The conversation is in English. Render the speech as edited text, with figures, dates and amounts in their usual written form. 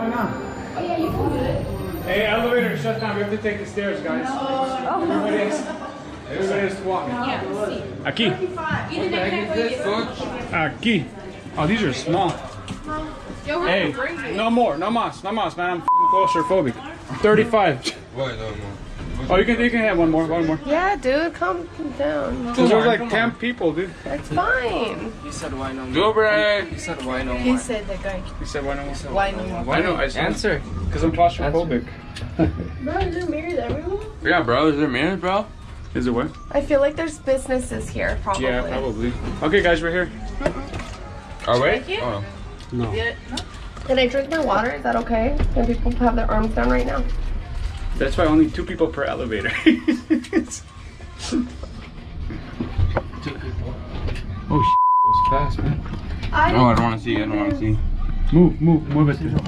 Why not? Oh yeah, you can do it. Hey, elevator shut down. We have to take the stairs, guys. Everybody has to walk. Aquí. Aquí. Oh, these are small. Hey, no more, no mas, man. I'm claustrophobic. 35. Oh, you can have one more. Yeah, dude, calm down. There's like 10 people, dude. That's fine. He said why no more. He said why no more. He said the guy. He said why no more? Why no more? I know. I said Answer. because I'm claustrophobic. Bro, is there mirrors everywhere? Yeah, bro. Is there mirrors, bro? Is it what? I feel like there's businesses here, probably. Yeah, probably. Okay, guys, we're here. Are we? Thank you. Oh. No. Can I drink my water? Is that okay? Can people have their arms down right now? That's why only 2 people per elevator. 2 people. Oh, goes fast, man. Oh, I don't want to see. Move it.